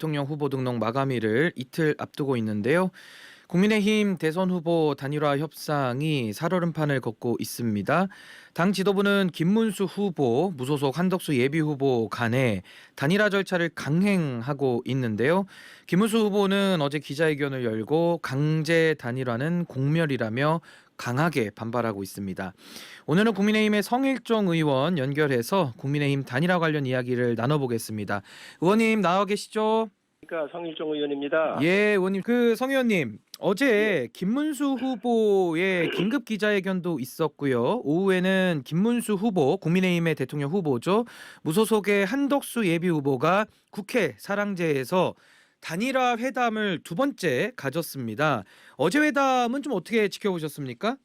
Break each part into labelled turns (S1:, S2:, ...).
S1: 대통령 후보 등록 마감일을 이틀 앞두고 있는데요. 국민의힘 대선 후보 단일화 협상이 살얼음판을 걷고 있습니다. 당 지도부는 김문수 후보, 무소속 한덕수 예비후보 간에 단일화 절차를 강행하고 있는데요. 김문수 후보는 어제 기자회견을 열고 강제 단일화는 공멸이라며 강하게 반발하고 있습니다. 오늘은 국민의힘의 성일종 의원 연결해서 국민의힘 단일화 관련 이야기를 나눠보겠습니다. 의원님 나와 계시죠?
S2: 그러니까 성일종 의원입니다.
S1: 예, 의원님. 성 의원님,
S2: 예.
S1: 어제 김문수 후보의 긴급 기자회견도 있었고요. 오후에는 김문수 후보, 국민의힘의 대통령 후보죠. 무소속의 한덕수 예비 후보가 국회 사랑제에서 단일화 회담을 두 번째 가졌습니다. 어제 회담은 좀 어떻게 지켜보셨습니까?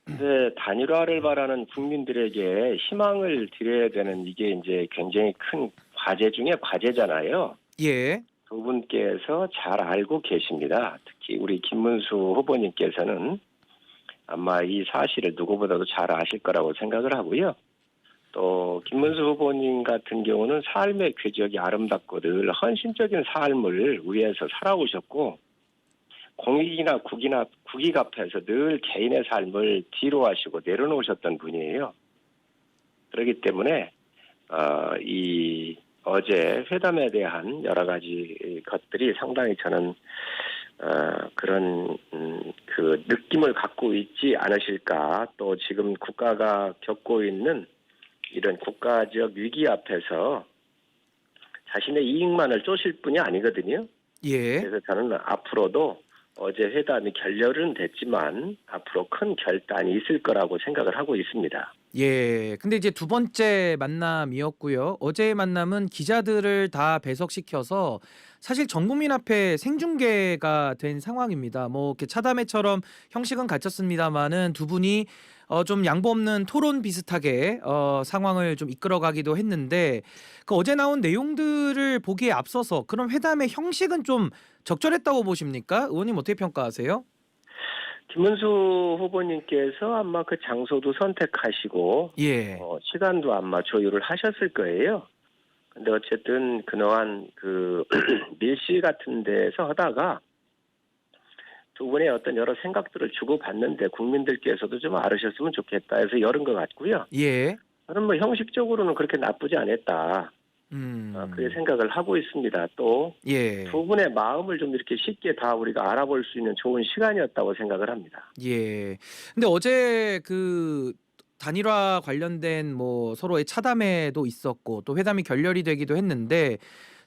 S2: 네, 단일화를 바라는 국민들에게 희망을 드려야 되는 이게 이제 굉장히 큰 과제 중에 과제잖아요.
S1: 예,
S2: 두 분께서 잘 알고 계십니다. 특히 우리 김문수 후보님께서는 아마 이 사실을 누구보다도 잘 아실 거라고 생각을 하고요. 또 김문수 후보님 같은 경우는 삶의 궤적이 아름답고 늘 헌신적인 삶을 위해서 살아오셨고 공익이나 국익 앞에서 늘 개인의 삶을 뒤로 하시고 내려놓으셨던 분이에요. 그렇기 때문에 이 어제 회담에 대한 여러 가지 것들이 상당히 저는 그런 그 느낌을 갖고 있지 않으실까. 또 지금 국가가 겪고 있는 이런 국가적 위기 앞에서 자신의 이익만을 쫓을 뿐이 아니거든요.
S1: 예.
S2: 그래서 저는 앞으로도 어제 회담이 결렬은 됐지만 앞으로 큰 결단이 있을 거라고 생각을 하고 있습니다.
S1: 예. 근데 이제 두 번째 만남이었고요. 어제의 만남은 기자들을 다 배석시켜서 사실 전 국민 앞에 생중계가 된 상황입니다. 뭐 이렇게 차담회처럼 형식은 갖췄습니다마는 두 분이 좀 양보 없는 토론 비슷하게 상황을 좀 이끌어가기도 했는데 그 어제 나온 내용들을 보기에 앞서서 그런 회담의 형식은 좀 적절했다고 보십니까? 의원님 어떻게 평가하세요?
S2: 김문수 후보님께서 아마 그 장소도 선택하시고
S1: 예.
S2: 시간도 아마 조율을 하셨을 거예요. 근데 어쨌든 그동안 그 밀실 같은 데서 하다가 두 분의 어떤 여러 생각들을 주고받는데 국민들께서도 좀 알으셨으면 좋겠다 해서 열은 것 같고요.
S1: 예.
S2: 저는 뭐 형식적으로는 그렇게 나쁘지 않았다. 그렇게 생각을 하고 있습니다. 또
S1: 예.
S2: 두 분의 마음을 좀 이렇게 쉽게 다 우리가 알아볼 수 있는 좋은 시간이었다고 생각을 합니다.
S1: 예. 근데 어제 그 단일화 관련된 뭐 서로의 차담회도 있었고 또 회담이 결렬이 되기도 했는데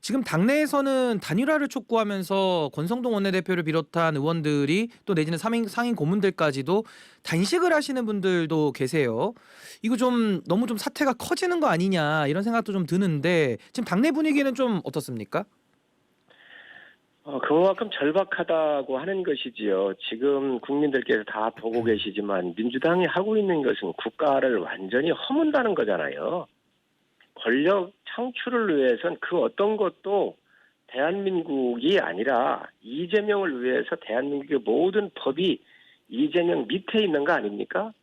S1: 지금 당내에서는 단일화를 촉구하면서 권성동 원내대표를 비롯한 의원들이 또 내지는 상임 고문들까지도 단식을 하시는 분들도 계세요. 이거 좀 너무 좀 사태가 커지는 거 아니냐 이런 생각도 좀 드는데 지금 당내 분위기는 좀 어떻습니까?
S2: 그만큼 절박하다고 하는 것이지요. 지금 국민들께서 다 보고 계시지만 민주당이 하고 있는 것은 국가를 완전히 허문다는 거잖아요. 권력 창출을 위해선 그 어떤 것도 대한민국이 아니라 이재명을 위해서 대한민국의 모든 법이 이재명 밑에 있는 거 아닙니까?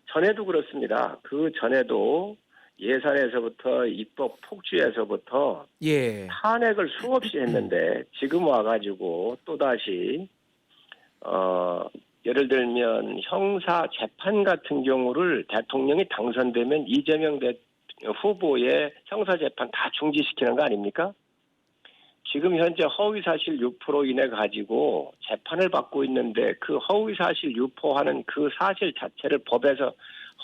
S2: 전에도 그렇습니다. 그 전에도 예산에서부터 입법 폭주에서부터
S1: 예.
S2: 탄핵을 수없이 했는데 지금 와가지고 또다시 예를 들면 형사 재판 같은 경우를 대통령이 당선되면 이재명 후보의 형사 재판 다 중지시키는 거 아닙니까? 지금 현재 허위사실 유포로 인해 가지고 재판을 받고 있는데 그 허위사실 유포하는 그 사실 자체를 법에서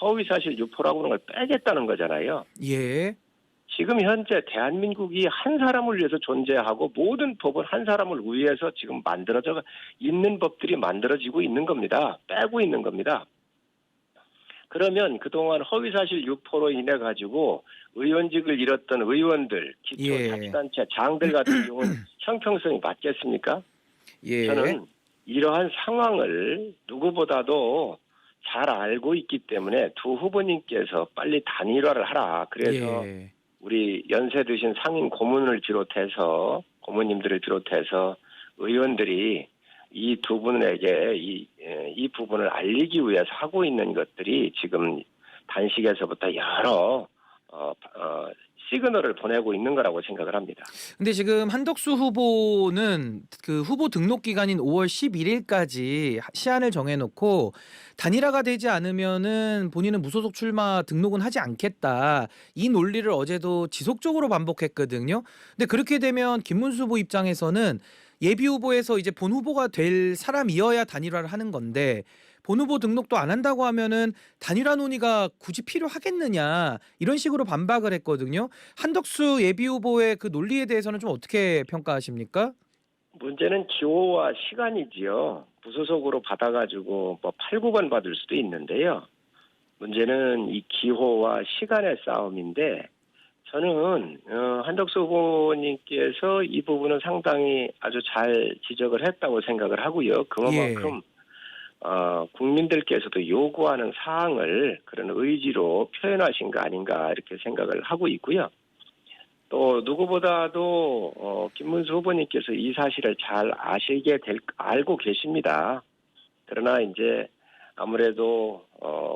S2: 허위사실 유포라고 하는 걸 빼겠다는 거잖아요.
S1: 예.
S2: 지금 현재 대한민국이 한 사람을 위해서 존재하고 모든 법은 한 사람을 위해서 지금 만들어져 있는 법들이 만들어지고 있는 겁니다. 빼고 있는 겁니다. 그러면 그동안 허위사실 유포로 인해 가지고 의원직을 잃었던 의원들, 기초자치단체 장들 같은 경우는 형평성이 맞겠습니까?
S1: 예.
S2: 저는 이러한 상황을 누구보다도 잘 알고 있기 때문에 두 후보님께서 빨리 단일화를 하라. 그래서
S1: 예.
S2: 우리 연세 드신 상임 고문을 비롯해서 고문님들을 비롯해서 의원들이 이 두 분에게 이 부분을 알리기 위해서 하고 있는 것들이 지금 단식에서부터 여러 시그널을 보내고 있는 거라고 생각을 합니다.
S1: 근데 지금 한덕수 후보는 그 후보 등록 기간인 5월 11일까지 시한을 정해놓고 단일화가 되지 않으면은 본인은 무소속 출마 등록은 하지 않겠다. 이 논리를 어제도 지속적으로 반복했거든요. 근데 그렇게 되면 김문수 후보 입장에서는 예비 후보에서 이제 본 후보가 될 사람이어야 단일화를 하는 건데 본 후보 등록도 안 한다고 하면은 단일화 논의가 굳이 필요하겠느냐 이런 식으로 반박을 했거든요. 한덕수 예비 후보의 그 논리에 대해서는 좀 어떻게 평가하십니까?
S2: 문제는 기호와 시간이지요. 무소속으로 받아가지고 뭐 8, 9번 받을 수도 있는데요. 문제는 이 기호와 시간의 싸움인데 저는 한덕수 후보님께서 이 부분은 상당히 아주 잘 지적을 했다고 생각을 하고요. 그만큼 국민들께서도 요구하는 사항을 그런 의지로 표현하신 거 아닌가 이렇게 생각을 하고 있고요. 또 누구보다도 김문수 후보님께서 이 사실을 잘 알고 계십니다. 그러나 이제 아무래도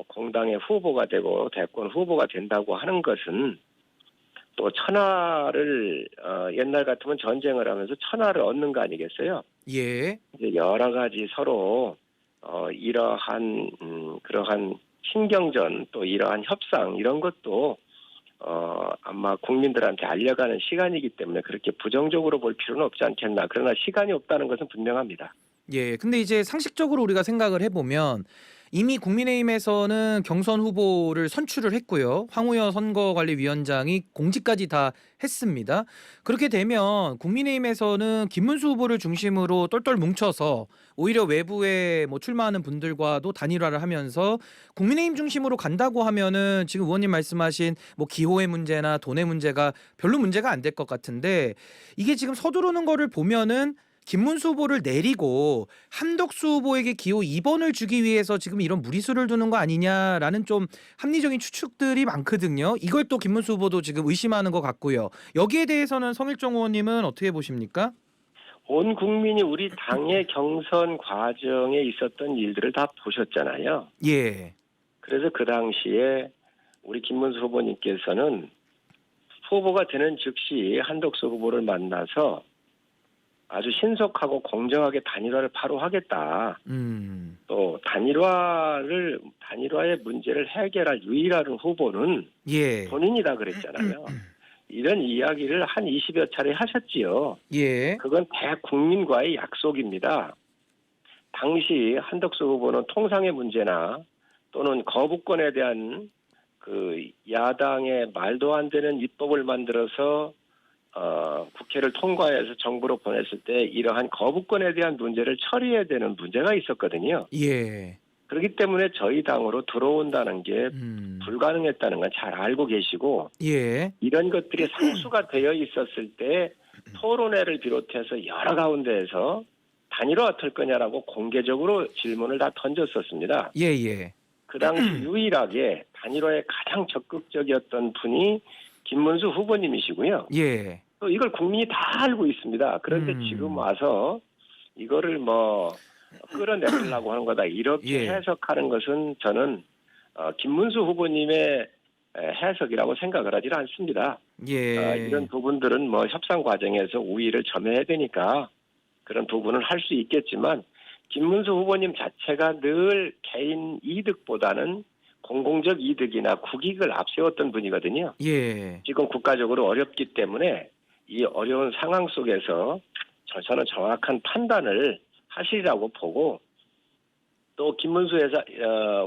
S2: 공당의 후보가 되고 대권 후보가 된다고 하는 것은 또 천하를 옛날 같으면 전쟁을 하면서 천하를 얻는 거 아니겠어요?
S1: 예.
S2: 이제 여러 가지 서로 이러한 그러한 신경전 또 이러한 협상 이런 것도 아마 국민들한테 알려가는 시간이기 때문에 그렇게 부정적으로 볼 필요는 없지 않겠나. 그러나 시간이 없다는 것은 분명합니다.
S1: 예. 근데 이제 상식적으로 우리가 생각을 해보면 이미 국민의힘에서는 경선 후보를 선출을 했고요. 황우여 선거관리위원장이 공지까지 다 했습니다. 그렇게 되면 국민의힘에서는 김문수 후보를 중심으로 똘똘 뭉쳐서 오히려 외부에 뭐 출마하는 분들과도 단일화를 하면서 국민의힘 중심으로 간다고 하면은 지금 의원님 말씀하신 뭐 기호의 문제나 돈의 문제가 별로 문제가 안 될 것 같은데 이게 지금 서두르는 거를 보면은 김문수 후보를 내리고 한덕수 후보에게 기호 2번을 주기 위해서 지금 이런 무리수를 두는 거 아니냐라는 좀 합리적인 추측들이 많거든요. 이걸 또 김문수 후보도 지금 의심하는 것 같고요. 여기에 대해서는 성일종 의원님은 어떻게 보십니까?
S2: 온 국민이 우리 당의 경선 과정에 있었던 일들을 다 보셨잖아요.
S1: 예.
S2: 그래서 그 당시에 우리 김문수 후보님께서는 후보가 되는 즉시 한덕수 후보를 만나서 아주 신속하고 공정하게 단일화를 바로 하겠다. 또 단일화의 문제를 해결할 유일한 후보는
S1: 예.
S2: 본인이다 그랬잖아요. 이런 이야기를 한 20여 차례 하셨지요.
S1: 예.
S2: 그건 대국민과의 약속입니다. 당시 한덕수 후보는 통상의 문제나 또는 거부권에 대한 그 야당의 말도 안 되는 입법을 만들어서 국회를 통과해서 정부로 보냈을 때 이러한 거부권에 대한 문제를 처리해야 되는 문제가 있었거든요.
S1: 예.
S2: 그렇기 때문에 저희 당으로 들어온다는 게 불가능했다는 건 잘 알고 계시고
S1: 예.
S2: 이런 것들이 상수가 되어 있었을 때 토론회를 비롯해서 여러 가운데에서 단일화 어떨 거냐라고 공개적으로 질문을 다 던졌었습니다.
S1: 예.
S2: 그 당시 유일하게 단일화에 가장 적극적이었던 분이 김문수 후보님이시고요.
S1: 예.
S2: 또 이걸 국민이 다 알고 있습니다. 그런데 지금 와서 이거를 뭐 끌어내려고 하는 거다 이렇게
S1: 예.
S2: 해석하는 것은 저는 김문수 후보님의 해석이라고 생각을 하지 않습니다.
S1: 예.
S2: 이런 부분들은 뭐 협상 과정에서 우위를 점해야 되니까 그런 부분은 할 수 있겠지만 김문수 후보님 자체가 늘 개인 이득보다는 공공적 이득이나 국익을 앞세웠던 분이거든요.
S1: 예.
S2: 지금 국가적으로 어렵기 때문에 이 어려운 상황 속에서 저는 정확한 판단을 하시리라고 보고 또 김문수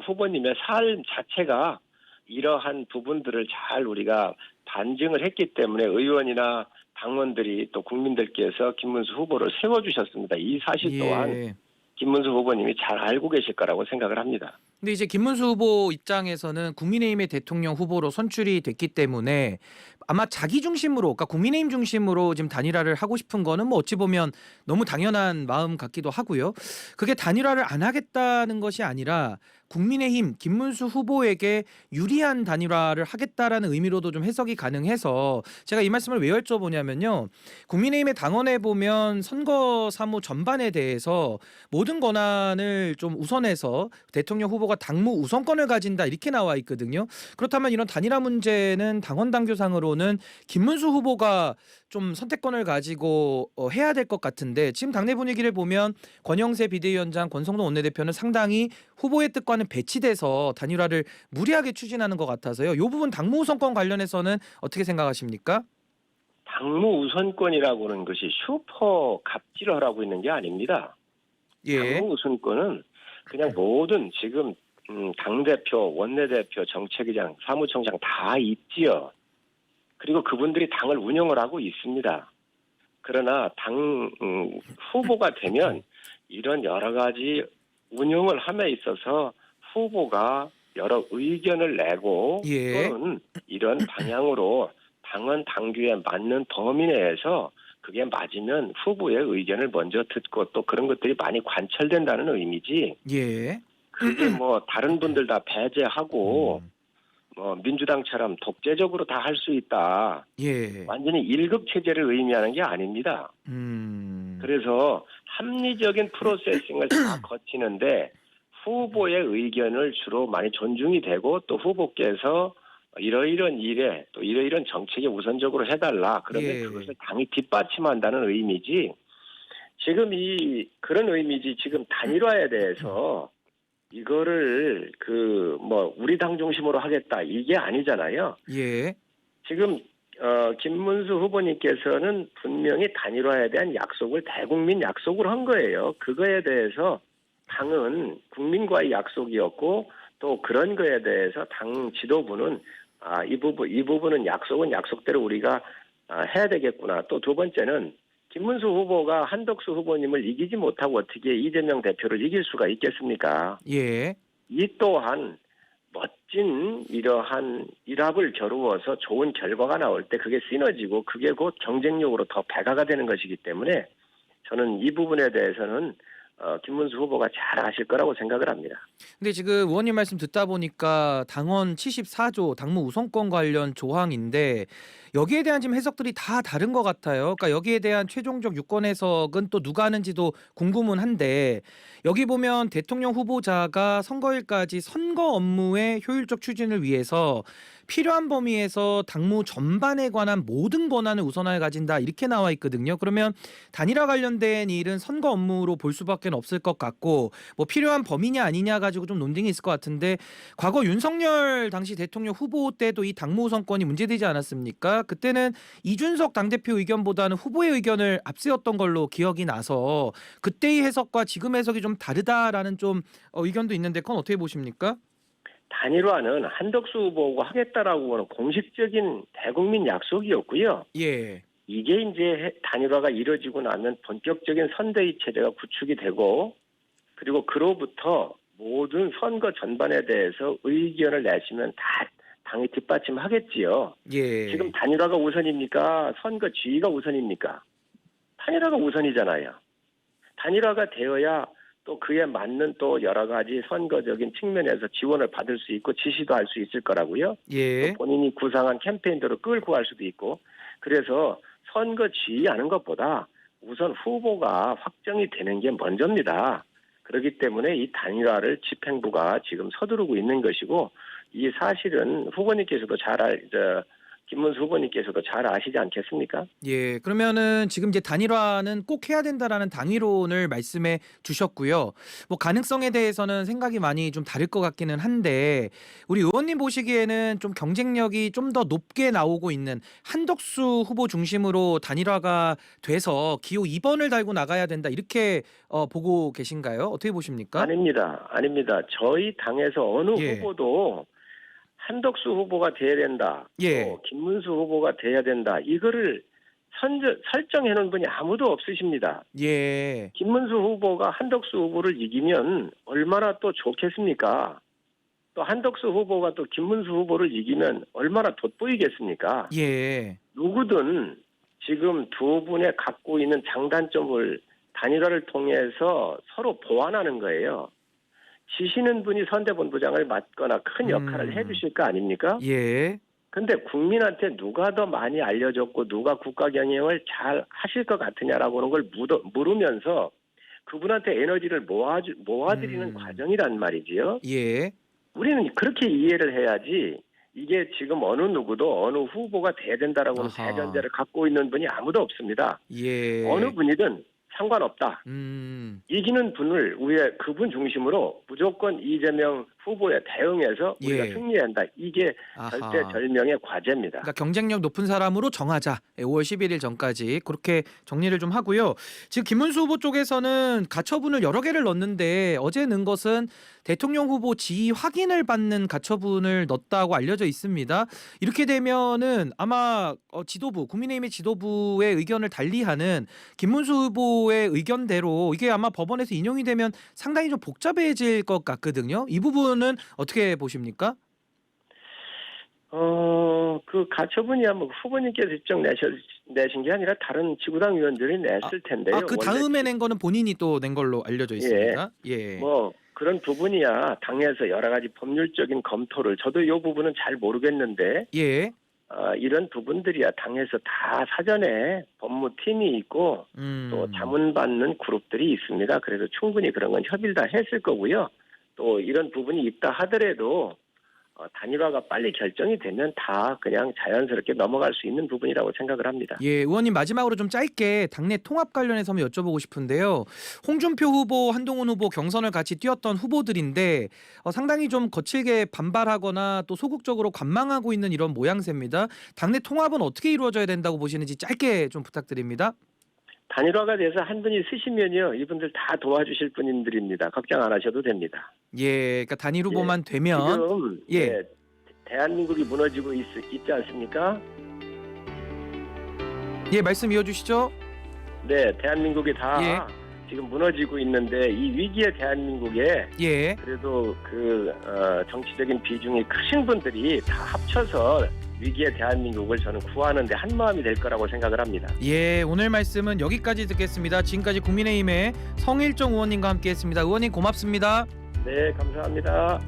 S2: 후보님의 삶 자체가 이러한 부분들을 잘 우리가 반증을 했기 때문에 의원이나 당원들이 또 국민들께서 김문수 후보를 세워주셨습니다. 이 사실 또한
S1: 예.
S2: 김문수 후보님이 잘 알고 계실 거라고 생각을 합니다.
S1: 근데 이제 김문수 후보 입장에서는 국민의힘의 대통령 후보로 선출이 됐기 때문에 아마 자기 중심으로, 그러니까 국민의힘 중심으로 지금 단일화를 하고 싶은 거는 뭐 어찌 보면 너무 당연한 마음 같기도 하고요. 그게 단일화를 안 하겠다는 것이 아니라 국민의힘 김문수 후보에게 유리한 단일화를 하겠다라는 의미로도 좀 해석이 가능해서 제가 이 말씀을 왜 여쭤보냐면요. 국민의힘의 당원에 보면 선거 사무 전반에 대해서 모든 권한을 좀 우선해서 대통령 후보가 후보가 당무 우선권을 가진다 이렇게 나와 있거든요. 그렇다면 이런 단일화 문제는 당원 당규상으로는 김문수 후보가 좀 선택권을 가지고 해야 될 것 같은데 지금 당내 분위기를 보면 권영세 비대위원장, 권성동 원내대표는 상당히 후보의 뜻과는 배치돼서 단일화를 무리하게 추진하는 것 같아서요. 이 부분 당무 우선권 관련해서는 어떻게 생각하십니까?
S2: 당무 우선권이라고 하는 것이 슈퍼 갑질하라고 있는 게 아닙니다.
S1: 예,
S2: 당무 우선권은 그냥 모든 지금 당대표, 원내대표, 정책위장, 사무총장 다 있지요. 그리고 그분들이 당을 운영을 하고 있습니다. 그러나 당 후보가 되면 이런 여러 가지 운영을 함에 있어서 후보가 여러 의견을 내고
S1: 예,
S2: 또는 이런 방향으로 당원 당규에 맞는 범위 내에서 그게 맞으면 후보의 의견을 먼저 듣고 또 그런 것들이 많이 관철된다는 의미지.
S1: 예,
S2: 그게 뭐 다른 분들 다 배제하고
S1: 음,
S2: 뭐 민주당처럼 독재적으로 다 할 수 있다.
S1: 예,
S2: 완전히 일급 체제를 의미하는 게 아닙니다.
S1: 음,
S2: 그래서 합리적인 프로세싱을 다 거치는데 후보의 의견을 주로 많이 존중이 되고 또 후보께서 이러이런 일에 또 이러이런 정책에 우선적으로 해달라. 그러면
S1: 예,
S2: 그것을 당이 뒷받침한다는 의미지. 지금 그런 의미지. 지금 단일화에 대해서 이거를 우리 당 중심으로 하겠다 이게 아니잖아요.
S1: 예,
S2: 지금 김문수 후보님께서는 분명히 단일화에 대한 약속을 대국민 약속을 한 거예요. 그거에 대해서 당은 국민과의 약속이었고 또 그런 거에 대해서 당 지도부는 이 부분은 약속은 약속대로 우리가 해야 되겠구나. 또 두 번째는 김문수 후보가 한덕수 후보님을 이기지 못하고 어떻게 이재명 대표를 이길 수가 있겠습니까?
S1: 예,
S2: 이 또한 멋진 이러한 일합을 겨루어서 좋은 결과가 나올 때 그게 시너지고 그게 곧 경쟁력으로 더 배가가 되는 것이기 때문에 저는 이 부분에 대해서는 김문수 후보가 잘 아실 거라고 생각을 합니다.
S1: 근데 지금 의원님 말씀 듣다 보니까 당원 74조 당무 우선권 관련 조항인데 여기에 대한 지금 해석들이 다 다른 것 같아요. 그러니까 여기에 대한 최종적 유권 해석은 또 누가 하는지도 궁금은 한데 여기 보면 대통령 후보자가 선거일까지 선거 업무의 효율적 추진을 위해서 필요한 범위에서 당무 전반에 관한 모든 권한을 우선하에 가진다 이렇게 나와 있거든요. 그러면 단일화 관련된 일은 선거 업무로 볼 수밖에 없을 것 같고 뭐 필요한 범위냐 아니냐 가지고 좀 논쟁이 있을 것 같은데 과거 윤석열 당시 대통령 후보 때도 이 당무 우선권이 문제되지 않았습니까? 그때는 이준석 당대표 의견보다는 후보의 의견을 앞세웠던 걸로 기억이 나서 그때의 해석과 지금 해석이 좀 다르다라는 좀 의견도 있는데 그건 어떻게 보십니까?
S2: 단일화는 한덕수 후보가 하겠다라고 하는 공식적인 대국민 약속이었고요.
S1: 예.
S2: 이게 이제 단일화가 이루어지고 나면 본격적인 선대위 체제가 구축이 되고 그리고 그로부터 모든 선거 전반에 대해서 의견을 내시면 다 당이 뒷받침하겠지요.
S1: 예.
S2: 지금 단일화가 우선입니까? 선거 지휘가 우선입니까? 단일화가 우선이잖아요. 단일화가 되어야 또 그에 맞는 또 여러 가지 선거적인 측면에서 지원을 받을 수 있고 지시도 할 수 있을 거라고요. 또
S1: 예.
S2: 본인이 구상한 캠페인대로 끌고 갈 수도 있고 그래서 선거 지휘하는 것보다 우선 후보가 확정이 되는 게 먼저입니다. 그렇기 때문에 이 단일화를 집행부가 지금 서두르고 있는 것이고 이 사실은 후보님께서도 김문수 후보님께서도 잘 아시지 않겠습니까?
S1: 예, 그러면은 지금 이제 단일화는 꼭 해야 된다라는 당위론을 말씀해 주셨고요. 뭐 가능성에 대해서는 생각이 많이 좀 다를 것 같기는 한데 우리 의원님 보시기에는 좀 경쟁력이 좀 더 높게 나오고 있는 한덕수 후보 중심으로 단일화가 돼서 기호 2번을 달고 나가야 된다 이렇게 보고 계신가요? 어떻게 보십니까?
S2: 아닙니다. 아닙니다. 저희 당에서 어느
S1: 예,
S2: 후보도 한덕수 후보가 돼야 된다.
S1: 예,
S2: 또 김문수 후보가 돼야 된다. 이거를 설정해 놓은 분이 아무도 없으십니다.
S1: 예,
S2: 김문수 후보가 한덕수 후보를 이기면 얼마나 또 좋겠습니까? 또 한덕수 후보가 또 김문수 후보를 이기면 얼마나 돋보이겠습니까?
S1: 예,
S2: 누구든 지금 두 분의 갖고 있는 장단점을 단일화를 통해서 서로 보완하는 거예요. 지시는 분이 선대본부장을 맡거나 큰 역할을 해주실 거 아닙니까?
S1: 예,
S2: 근데 국민한테 누가 더 많이 알려졌고 누가 국가 경영을 잘 하실 것 같으냐라고 하는 걸 물으면서 그분한테 에너지를 모아드리는 과정이란 말이지요.
S1: 예.
S2: 우리는 그렇게 이해를 해야지 이게 지금 어느 누구도 어느 후보가 돼야 된다라고는
S1: 아하.
S2: 대전제를 갖고 있는 분이 아무도 없습니다.
S1: 예.
S2: 어느 분이든 상관없다. 이기는 분을 우리가 그분 중심으로 무조건 이재명 후보에 대응해서 우리가
S1: 예.
S2: 승리한다. 이게
S1: 아하.
S2: 절대절명의 과제입니다.
S1: 그러니까 경쟁력 높은 사람으로 정하자. 5월 11일 전까지 그렇게 정리를 좀 하고요. 지금 김문수 후보 쪽에서는 가처분을 여러 개를 넣었는데 어제 넣은 것은 대통령 후보 지위 확인을 받는 가처분을 넣었다고 알려져 있습니다. 이렇게 되면은 아마 지도부, 국민의힘의 지도부의 의견을 달리하는 김문수 후보의 의견대로 이게 아마 법원에서 인용이 되면 상당히 좀 복잡해질 것 같거든요. 이 부분은 어떻게 보십니까?
S2: 그 가처분이야 뭐 후보님께서 직접 내신 게 아니라 다른 지구당 의원들이 냈을 텐데요.
S1: 그 다음에 낸 거는 본인이 또 낸 걸로 알려져 있습니다. 예.
S2: 뭐 그런 부분이야 당에서 여러 가지 법률적인 검토를 저도 이 부분은 잘 모르겠는데
S1: 예.
S2: 이런 부분들이야 당에서 다 사전에 법무팀이 있고 또 자문받는 그룹들이 있습니다. 그래서 충분히 그런 건 협의를 다 했을 거고요. 또 이런 부분이 있다 하더라도 단일화가 빨리 결정이 되면 다 그냥 자연스럽게 넘어갈 수 있는 부분이라고 생각을 합니다.
S1: 예, 의원님 마지막으로 좀 짧게 당내 통합 관련해서 한번 여쭤보고 싶은데요. 홍준표 후보, 한동훈 후보 경선을 같이 뛰었던 후보들인데 상당히 좀 거칠게 반발하거나 또 소극적으로 관망하고 있는 이런 모양새입니다. 당내 통합은 어떻게 이루어져야 된다고 보시는지 짧게 좀 부탁드립니다.
S2: 단일화가 돼서 한 분이 쓰시면요. 이분들 다 도와주실 분들입니다. 걱정 안 하셔도 됩니다.
S1: 예, 그러니까 단일 후보만 되면
S2: 지금 대한민국이 무너지고 있지 않습니까?
S1: 예, 말씀 이어주시죠.
S2: 네, 대한민국이 다 지금 무너지고 있는데 이 위기의 대한민국에 그래도 그 정치적인 비중이 크신 분들이 다 합쳐서 위기의 대한민국을 저는 구하는데 한 마음이 될 거라고 생각을 합니다.
S1: 예, 오늘 말씀은 여기까지 듣겠습니다. 지금까지 국민의힘의 성일종 의원님과 함께했습니다. 의원님 고맙습니다.
S2: 네, 감사합니다.